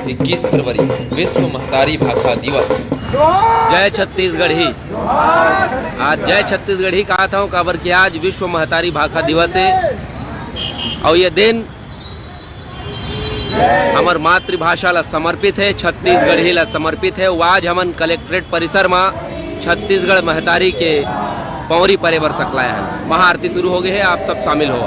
21 फरवरी विश्व महतारी भाषा दिवस। जय छत्तीसगढ़ी। आज जय छत्तीसगढ़ी कहा था काबर कि आज विश्व महतारी भाषा दिवस है और ये दिन हमार मातृभाषा ला समर्पित है, छत्तीसगढ़ी ला समर्पित है। वो आज हमन कलेक्ट्रेट परिसर में छत्तीसगढ़ महतारी के पौरी परे बर सकलाया है। महाआरती शुरू हो गई है, आप सब शामिल हो।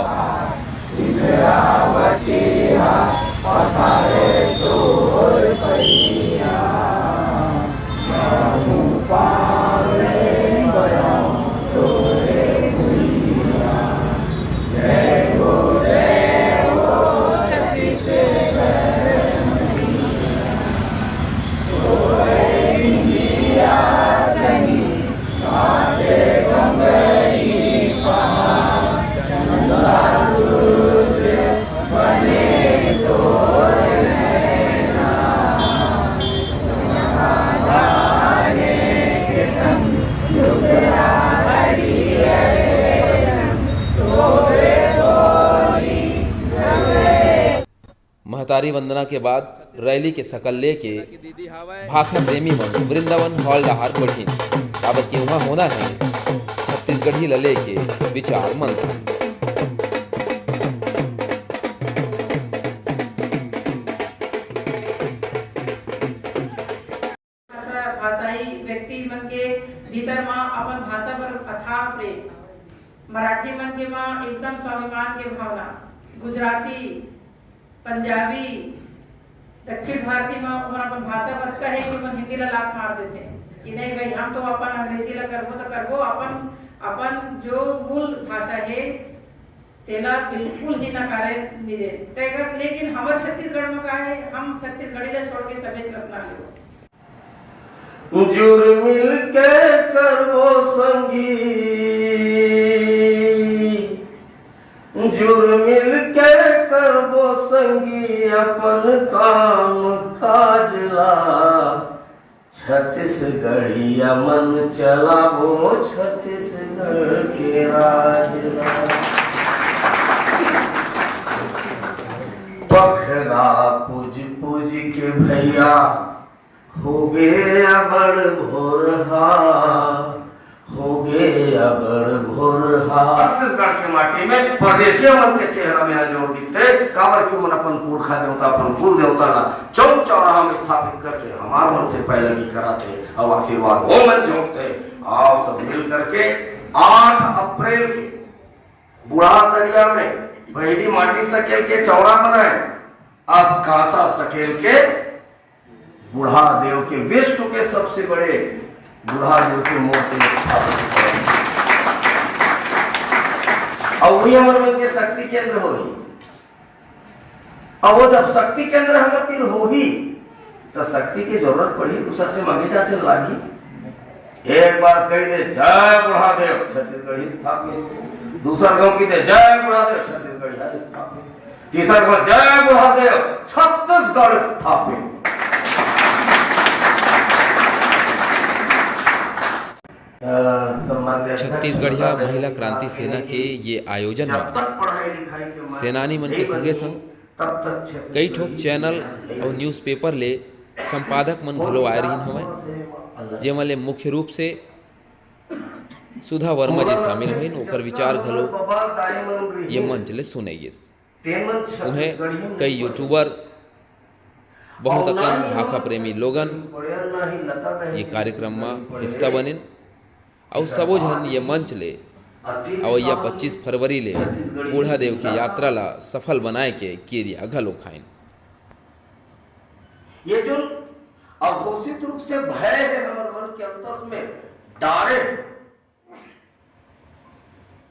महतारी वंदना के बाद रैली के सकल लेके भाषा प्रेमी मन वृंदावन हॉल डहार बढ़ी, काबर के वहाँ होना है छत्तीसगढ़ी लले के विचार मंथन। भाषाई व्यक्ति मन के भीतर में अपन भाषा पर अथाह प्रेम, मराठी मन के में एकदम स्वाभिमान के भावना, गुजराती, पंजाबी, दक्षिण भारतीय में अपन भाषा बच कहे कि मन हिंदी ला लात मार देते कि नहीं भाई हम तो अपन अंग्रेजी ला करबो तो करबो, अपन जो मूल भाषा है तेला बिल्कुल ही नकारे नहीं दे। लेकिन हमारे छत्तीसगढ़ में का है, हम छत्तीसगढ़ी ला छोड़ के सभी अपना ले जुड़ मिल के करबो संगी, जुड़ मिल के करबो संगी अपन काम काजला, छत्तीसगढ़िया मन चलाबो छत्तीसगढ़ के राजला। पखरा पूज पूज के भैया हो गे अबड़ भोरहा, हो गे अबड़ भोरहा। छत्तीसगढ़ के माटी में परदेशियों मन के चेहरा में जोड़ दिखते, काबर क्यों मन अपन पुरखा देवता अपन कुल देवता ला चौक चौराहा में स्थापित करके हमार मन से पहले की कराते और आशीर्वाद वो मन जोड़ते। आप सब मिल करके 8 अप्रैल के बुढ़ा दरिया में पहली माटी सकेल के चौरा बनाए, अब कांसा सकेल के बुढ़ा देव के विश्व के सबसे बड़े बुढ़ा देव की मूर्ति स्थापित करें और वही हमारे मन के शक्ति केंद्र होगी। और वो जब शक्ति केंद्र हमारे होगी तो शक्ति की जरूरत पड़ी दूसरा से मंगेता चल लागी। एक बार कही दे जय बुढ़ा देव छत्तीसगढ़ी स्थापित, दूसरा गांव की दे जय बुढ़ा देव छत्तीसगढ़ी स्थापित, तीसरा गांव जय बुढ़ा देव छत्तीसगढ़ स्थापित। छत्तीसगढ़िया महिला क्रांति सेना के ये आयोजन में सेनानी मन के संगे संग कई ठोक चैनल और न्यूज़पेपर ले संपादक मन घलो आए रहीन हवय, जेमा ले मुख्य रूप से सुधा वर्मा जी शामिल हुईन। ओकर विचार घलो ये मंच ले सुने गिस। उन्हें कई यूट्यूबर, बहुत अकन भाषा प्रेमी लोगन ये कार्यक्रम में हिस्सा बनिन और सबो झन ये मंच ले अवैया 25 फरवरी ले बूढ़ा देव की यात्रा ला सफल बनाए के क्रिया घलो खाइन। ये जो अघोषित रूप से भय है हमारे मन के अंतस में डारे